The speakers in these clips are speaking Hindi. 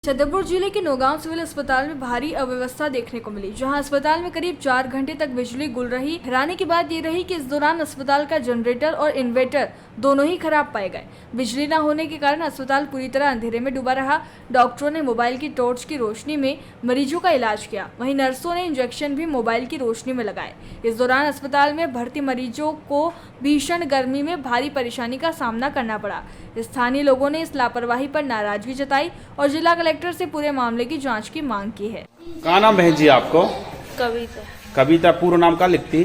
छतरपुर जिले के नौगांव सिविल अस्पताल में भारी अव्यवस्था देखने को मिली, जहां अस्पताल में करीब 4 घंटे तक बिजली गुल रही। हैरानी की बात ये रही कि इस दौरान अस्पताल का जनरेटर और इन्वर्टर दोनों ही खराब पाए गए। बिजली न होने के कारण अस्पताल पूरी तरह अंधेरे में डूबा रहा। डॉक्टरों ने मोबाइल की टॉर्च की रोशनी में मरीजों का इलाज किया, वहीं नर्सों ने इंजेक्शन भी मोबाइल की रोशनी में लगाए। इस दौरान अस्पताल में भर्ती मरीजों को भीषण गर्मी में भारी परेशानी का सामना करना पड़ा। स्थानीय लोगों ने इस लापरवाही पर नाराजगी जताई और जिला कलेक्टर से पूरे मामले की जांच की मांग की है। क्या नाम बहन जी आपको? कविता। कविता, पूरा नाम क्या लिखती?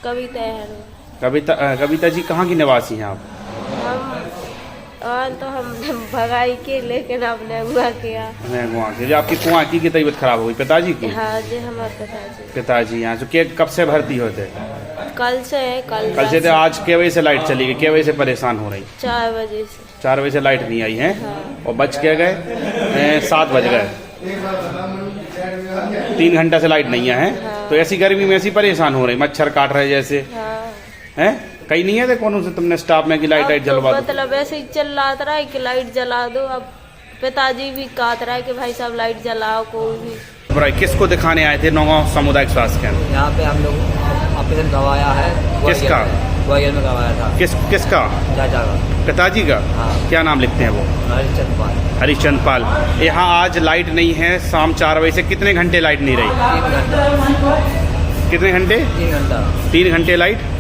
कविता है। कविता जी कहाँ की निवासी हैं आप? हम भगाई के, लेकिन आपने हुआ किया। आपकी कुआं की तबीयत खराब हो गई? पिताजी की? हाँ जी, हमारे पिताजी यहाँ तो कब से भर्ती होते? कल से है। कल से। तो आज क्या वजह से लाइट चली गई? क्या वजह से परेशान हो रही? 4 बजे से। 4 बजे से लाइट नहीं आई है। हाँ। और बज के गए 7 बज गए। 3 घंटा से लाइट नहीं है। हाँ। तो ऐसी गर्मी में ऐसी परेशान हो रही, मच्छर काट रहे जैसे। हाँ। है कहीं नहीं है कौन से तुमने स्टाफ में कि लाइट जलवा दो? मतलब ऐसे ही चल रहा है कि लाइट जला दो। अब पिताजी भी कहता रहा है कि भाई साहब लाइट जलाओ। कोई भी किसको दिखाने आए थे? नौगांव सामुदायिक स्वास्थ्य केंद्र। यहाँ पे हम लोग ऑपरेशन करवाया है। किसका? ग्वालियर में करवाया था। किसका? चाचा का। पिताजी का? हाँ। क्या नाम लिखते हैं वो? हरिश्चंद्र पाल। हरिश्चंद्र पाल। यहाँ आज लाइट नहीं है, शाम 4 बजे से कितने घंटे लाइट नहीं रही? 3 घंटा। कितने घंटे? 3 घंटा। 3 घंटे लाइट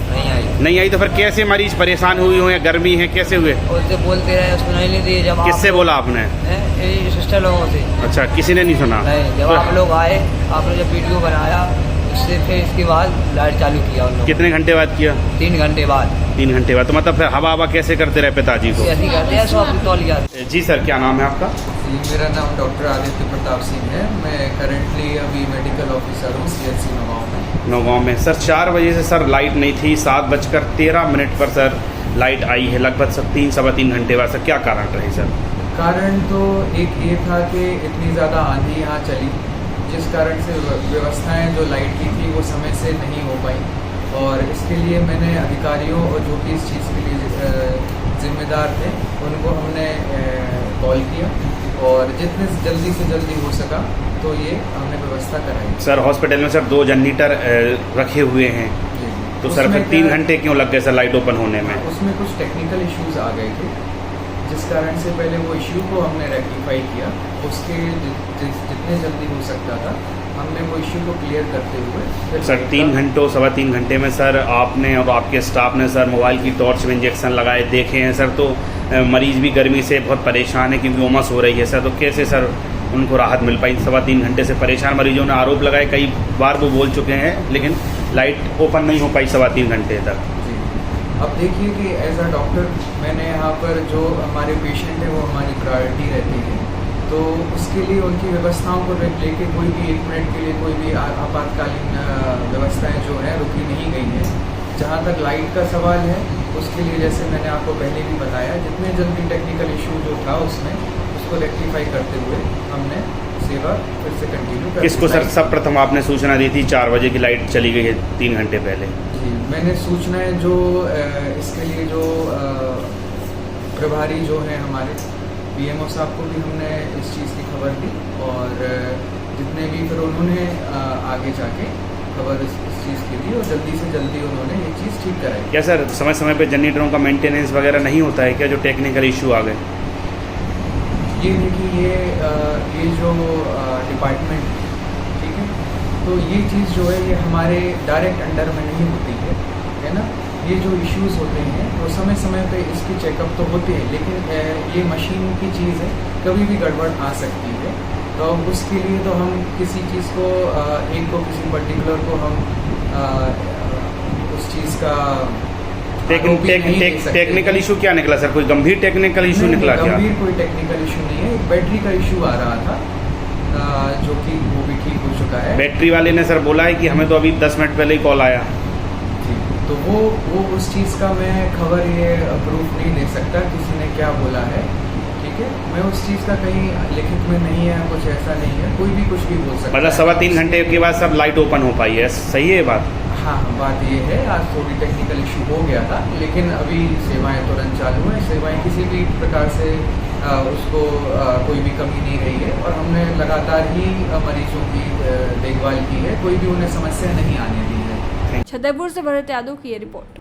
नहीं आई। तो फिर कैसे मरीज परेशान हुई हो या गर्मी है, कैसे हुए? उससे बोलते रहे, उसको नहीं दिए। जब किससे बोला आपने? सिस्टर लोगों से। अच्छा, किसी ने नहीं सुना? नहीं, जब आप लोग आए, आपने जब वीडियो बनाया, उससे फिर इसके बाद लाइट चालू किया उन लोगों। कितने घंटे बाद किया? 3 घंटे बाद। 3 घंटे बाद। तो मतलब फिर हवा कैसे करते रहे पिताजी को? ऐसे करते हैं, 100 तौलिया। जी सर, क्या नाम है आपका? मेरा नाम डॉक्टर आदित्य प्रताप सिंह है। मैं करंटली अभी मेडिकल ऑफिसर हूँ CHC नौगांव में। नौगांव में सर 4 बजे से सर लाइट नहीं थी। 7:13 पर सर लाइट आई है, लगभग 3-3.25 घंटे बाद। सर क्या कारण रहे सर? कारण तो एक ये था कि इतनी ज़्यादा आंधी यहाँ चली, जिस कारण से व्यवस्थाएं जो लाइट की थी वो समय से नहीं हो पाई। और इसके लिए मैंने अधिकारियों और जो कि इस चीज़ के लिए जिम्मेदार थे उनको हमने कॉल किया और जितने जल्दी से जल्दी हो सका तो ये हमने व्यवस्था कराई। सर हॉस्पिटल में सर 2 जनरेटर रखे हुए हैं, तो सर फिर 3 घंटे क्यों लग गए सर लाइट ओपन होने में? उसमें कुछ टेक्निकल इश्यूज आ गए थे, जिस कारण से पहले वो इश्यू को हमने रेक्टिफाई किया। उसके जितने जल्दी हो सकता था हमने वो इश्यू को क्लियर करते हुए सर 3 घंटों 3.25 घंटे में सर आपने और आपके स्टाफ ने सर मोबाइल की टॉर्च में इंजेक्शन लगाए देखे हैं सर। तो मरीज़ भी गर्मी से बहुत परेशान है क्योंकि उमस हो रही है सर। तो कैसे सर उनको राहत मिल पाई? 3.25 घंटे से परेशान मरीजों ने आरोप लगाए, कई बार वो बोल चुके हैं, लेकिन लाइट ओपन नहीं हो पाई 3.25 घंटे तक। अब देखिए कि एज अ डॉक्टर मैंने यहाँ पर जो हमारे पेशेंट हैं वो हमारी प्रायोरिटी रहती है, तो उसके लिए उनकी व्यवस्थाओं को लेके कोई भी 1 मिनट के लिए कोई भी आपातकालीन व्यवस्थाएं जो हैं रुकी नहीं गई हैं। जहाँ तक लाइट का सवाल है उसके लिए जैसे मैंने आपको पहले भी बताया, जितने जल्दी टेक्निकल इशू जो था उसमें उसको रेक्टिफाई करते हुए हमने सेवा फिर से कंटिन्यू कर। किसको सर सब प्रथम आपने सूचना दी थी? 4 बजे की लाइट चली गई है 3 घंटे पहले। जी, मैंने सूचनाएं जो इसके लिए जो प्रभारी जो हैं हमारे BMO साहब को भी हमने इस चीज़ की खबर दी और जितने भी फिर उन्होंने आगे जाके खबर इस चीज़ की दी और जल्दी से जल्दी उन्होंने ये चीज़ ठीक कराई। क्या सर समय समय पे जनरेटरों का मेंटेनेंस वगैरह नहीं होता है क्या, जो टेक्निकल इशू आ गए? ये देखिए ये जो डिपार्टमेंट, ठीक है, तो ये चीज़ जो है ये हमारे डायरेक्ट अंडर में नहीं होती है ना। ये जो इश्यूज़ होते हैं वो समय समय पे इसकी चेकअप तो होते हैं, लेकिन ये मशीन की चीज़ है, कभी भी गड़बड़ आ सकती है। तो उसके लिए तो हम किसी चीज़ को किसी पर्टिकुलर को हम उस चीज़ का टेक्निकल इशू क्या निकला सर? कोई गंभीर टेक्निकल इशू निकला क्या? गंभीर कोई टेक्निकल इशू नहीं है, एक बैटरी का इशू आ रहा था जो कि वो भी ठीक हो चुका है। बैटरी वाले ने सर बोला है कि हमें तो अभी 10 मिनट पहले ही कॉल आया। तो वो उस चीज़ का मैं खबर ये प्रूफ नहीं दे सकता किसी ने क्या बोला है, ठीक है। मैं उस चीज़ का कहीं लिखित में नहीं है, कुछ ऐसा नहीं है, कोई भी कुछ भी बोल सकता है। मतलब 3.25 घंटे के बाद सब लाइट ओपन हो पाई है, सही है बात? हाँ, बात ये है आज थोड़ी टेक्निकल इशू हो गया था, लेकिन अभी सेवाएं तुरंत चालू हैं। सेवाएं किसी भी प्रकार से उसको कोई भी कमी नहीं रही है और हमने लगातार ही मरीजों की देखभाल की है, कोई भी उन्हें समस्या नहीं आने दी है। छतरपुर से भरत यादव की ये रिपोर्ट।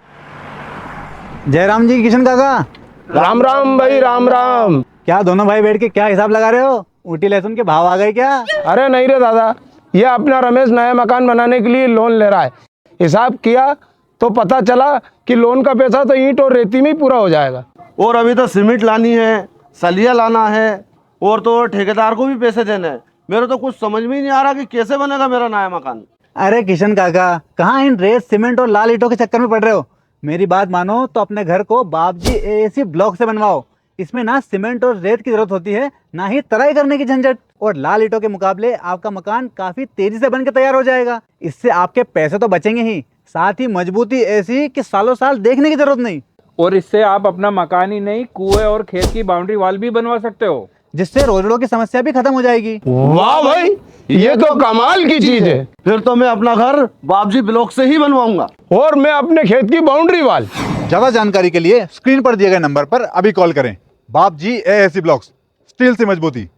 जयराम जी, किशन काका, राम राम भाई, राम राम। क्या दोनों भाई बैठ के क्या हिसाब लगा रहे हो? ऊटी लहसुन के भाव आ गए क्या? अरे नहीं रे दादा, ये अपना रमेश नया मकान बनाने के लिए लोन ले रहा है। हिसाब किया तो पता चला कि लोन का पैसा तो ईंट और रेती में ही पूरा हो जाएगा। और अभी तो सीमेंट लानी है, सलिया लाना है और तो ठेकेदार को भी पैसे देने हैं। मेरे तो कुछ समझ में ही नहीं आ रहा कि कैसे बनेगा मेरा नया मकान। अरे किशन काका, कहाँ इन रेत सीमेंट और लाल ईंटों के चक्कर में पड़ रहे हो? मेरी बात मानो तो अपने घर को बाबजी एएसी ब्लॉक से बनवाओ। इसमें ना सीमेंट और रेत की जरूरत होती है, ना ही तराई करने की झंझट। और लाल ईंटों के मुकाबले आपका मकान काफी तेजी से बनकर तैयार हो जाएगा। इससे आपके पैसे तो बचेंगे ही, साथ ही मजबूती ऐसी कि सालों साल देखने की जरूरत नहीं। और इससे आप अपना मकान ही नहीं, कुएं और खेत की बाउंड्री वॉल भी बनवा सकते हो, जिससे रोजड़ों की समस्या भी खत्म हो जाएगी। वाह भाई, ये तो कमाल की चीज है। फिर तो मैं अपना घर बाबजी ब्लॉक से ही बनवाऊंगा और मैं अपने खेत की बाउंड्री वाल। ज्यादा जानकारी के लिए स्क्रीन पर दिए गए नंबर पर अभी कॉल करें। बाबजी एएसी ब्लॉक्स, स्टील से मजबूती।